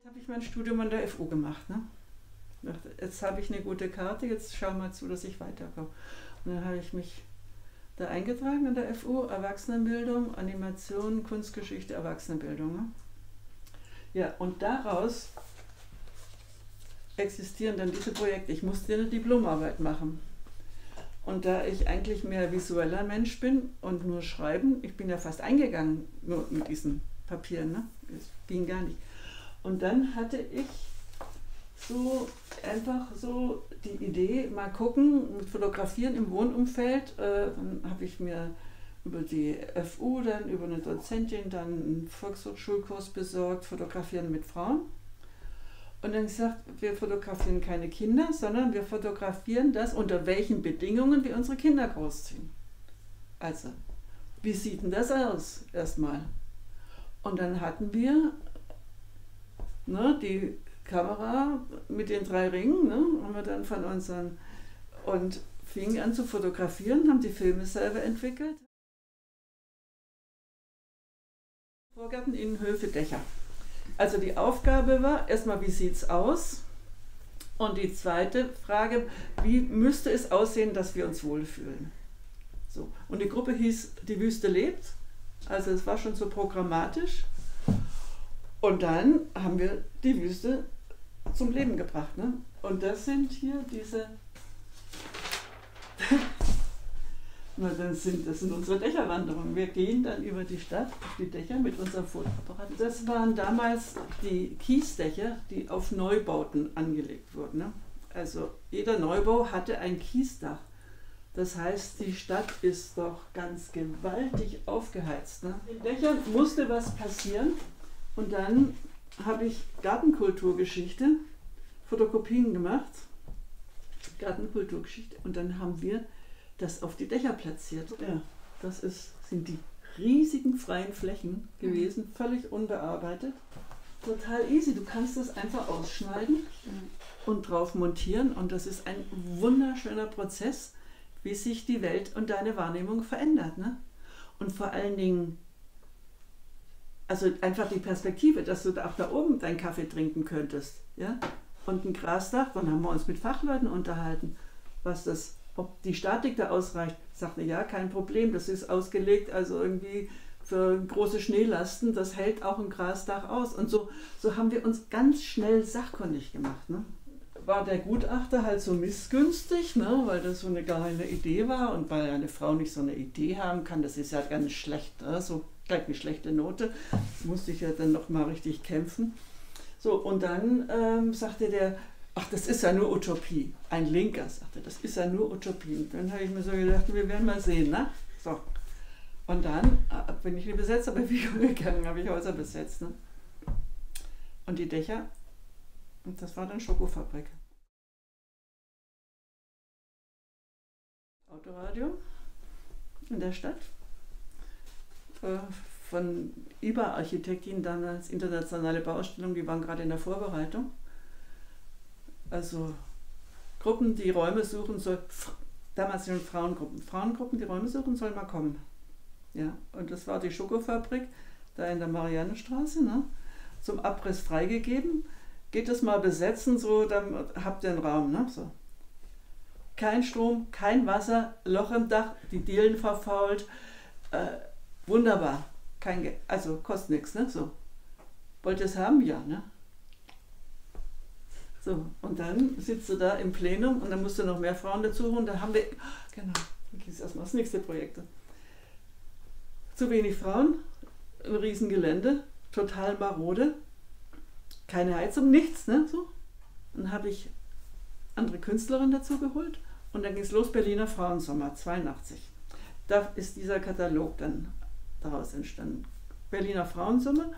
Jetzt habe ich mein Studium an der FU gemacht. Ne? Jetzt habe ich eine gute Karte, jetzt schau mal zu, dass ich weiterkomme. Und dann habe ich mich da eingetragen an der FU, Erwachsenenbildung, Animation, Kunstgeschichte, Erwachsenenbildung. Ne? Ja, und daraus existieren dann diese Projekte. Ich musste eine Diplomarbeit machen. Und da ich eigentlich mehr visueller Mensch bin und nur schreiben, ich bin ja fast eingegangen nur mit diesen Papieren, ne? Das ging gar nicht. Und dann hatte ich so einfach so die Idee, mal gucken, mit Fotografieren im Wohnumfeld. Dann habe ich mir über die FU, dann über eine Dozentin, dann einen Volkshochschulkurs besorgt, Fotografieren mit Frauen. Und dann gesagt, wir fotografieren keine Kinder, sondern wir fotografieren das, unter welchen Bedingungen wir unsere Kinder großziehen. Also, wie sieht denn das aus erstmal? Und dann hatten wir die Kamera mit den 3 Ringen, ne, haben wir dann von unseren, und fingen an zu fotografieren, haben die Filme selber entwickelt. Vorgärten, Innenhöfe, Dächer. Also die Aufgabe war erstmal, wie sieht es aus? Und die zweite Frage, wie müsste es aussehen, dass wir uns wohlfühlen? So. Und die Gruppe hieß Die Wüste lebt, also es war schon so programmatisch. Und dann haben wir die Wüste zum Leben gebracht. Ne? Und das sind hier diese... Das sind unsere Dächerwanderungen. Wir gehen dann über die Stadt, auf die Dächer mit unserem Fotoapparat. Das waren damals die Kiesdächer, die auf Neubauten angelegt wurden. Ne? Also jeder Neubau hatte ein Kiesdach. Das heißt, die Stadt ist doch ganz gewaltig aufgeheizt. Ne? In den Dächern musste was passieren. Und dann habe ich Gartenkulturgeschichte, Fotokopien gemacht. Gartenkulturgeschichte. Und dann haben wir das auf die Dächer platziert. Ja, das sind die riesigen freien Flächen gewesen, völlig unbearbeitet. Total easy, du kannst das einfach ausschneiden und drauf montieren und das ist ein wunderschöner Prozess, wie sich die Welt und deine Wahrnehmung verändert. Ne? Und vor allen Dingen, also einfach die Perspektive, dass du auch da oben deinen Kaffee trinken könntest. Ja? Und ein Grasdach, dann haben wir uns mit Fachleuten unterhalten, ob die Statik da ausreicht. Sagte, ja, kein Problem, das ist ausgelegt, also irgendwie für große Schneelasten, das hält auch ein Grasdach aus. Und so haben wir uns ganz schnell sachkundig gemacht. Ne? War der Gutachter halt so missgünstig, ne? Weil das so eine geile Idee war und weil eine Frau nicht so eine Idee haben kann, das ist ja ganz schlecht, ne? So gleich eine schlechte Note, musste ich ja dann noch mal richtig kämpfen. So, und dann sagte der, ach, das ist ja nur Utopie. Ein Linker sagte, das ist ja nur Utopie. Und dann habe ich mir so gedacht, wir werden mal sehen, ne? So. Und dann bin ich in die Besetzerbewegung gegangen, habe ich Häuser besetzt. Ne? Und die Dächer, und das war dann Schokofabrik. Autoradio in der Stadt. Von IBA Architektin, damals internationale Bauausstellung, die waren gerade in der Vorbereitung. Also Gruppen, die Räume suchen sollen, damals schon Frauengruppen, die Räume suchen, sollen mal kommen. Ja, und das war die Schokofabrik, da in der Mariannenstraße, ne? Zum Abriss freigegeben. Geht das mal besetzen, so, dann habt ihr einen Raum. Ne? So. Kein Strom, kein Wasser, Loch im Dach, die Dielen verfault. Wunderbar, also kostet nichts. Ne? So. Wollt ihr es haben? Ja. Ne? So, und dann sitzt du da im Plenum und dann musst du noch mehr Frauen dazu holen. Da haben wir, genau, dann geht es erstmal das nächste Projekt. Zu wenig Frauen, ein Riesengelände, total marode, keine Heizung, nichts. Ne, so. Dann habe ich andere Künstlerinnen dazu geholt und dann ging es los, Berliner Frauensommer, 82. Da ist dieser Katalog dann daraus entstanden. Berliner Frauensommer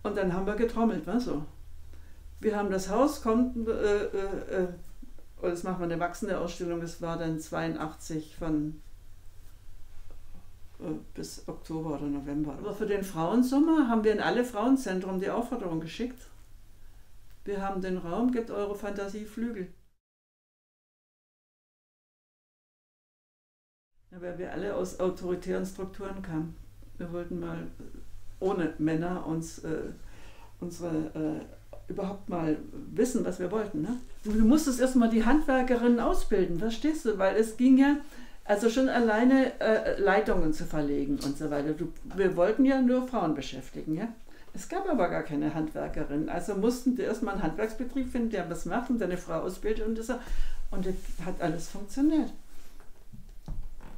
und dann haben wir getrommelt, was so. Wir haben das Haus, das machen wir eine wachsende Ausstellung, das war dann 82 bis Oktober oder November. Aber für den Frauensommer haben wir in alle Frauenzentren die Aufforderung geschickt. Wir haben den Raum, gebt eure Fantasie Flügel. Ja, weil wir alle aus autoritären Strukturen kamen. Wir wollten mal ohne Männer uns unsere überhaupt mal wissen, was wir wollten. Ne? Du musstest erstmal die Handwerkerinnen ausbilden, verstehst du? Weil es ging ja, also schon alleine Leitungen zu verlegen und so weiter. Wir wollten ja nur Frauen beschäftigen. Ja? Es gab aber gar keine Handwerkerinnen. Also mussten wir erstmal einen Handwerksbetrieb finden, der was macht und seine Frau ausbildet und das hat alles funktioniert.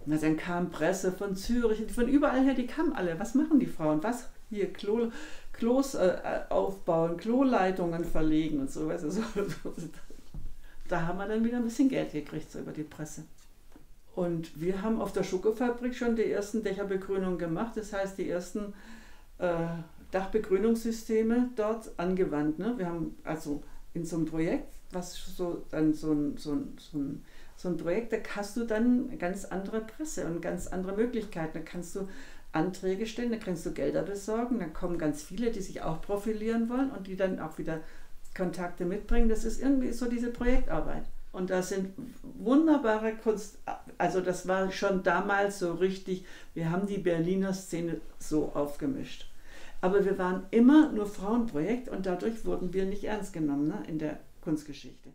Na, dann kam Presse von Zürich, von überall her, die kamen alle. Was machen die Frauen? Was? Hier Klos aufbauen, Kloleitungen verlegen und so. Weißt du, so. Da haben wir dann wieder ein bisschen Geld gekriegt, so über die Presse. Und wir haben auf der Schokofabrik schon die ersten Dächerbegrünungen gemacht. Das heißt, die ersten Dachbegrünungssysteme dort angewandt. Ne? Wir haben also in so einem Projekt, was so ein Projekt, da hast du dann ganz andere Presse und ganz andere Möglichkeiten. Da kannst du Anträge stellen, da kannst du Gelder besorgen, dann kommen ganz viele, die sich auch profilieren wollen und die dann auch wieder Kontakte mitbringen. Das ist irgendwie so diese Projektarbeit. Und da sind wunderbare Kunst, also das war schon damals so richtig, wir haben die Berliner Szene so aufgemischt. Aber wir waren immer nur Frauenprojekt und dadurch wurden wir nicht ernst genommen, ne, in der Kunstgeschichte.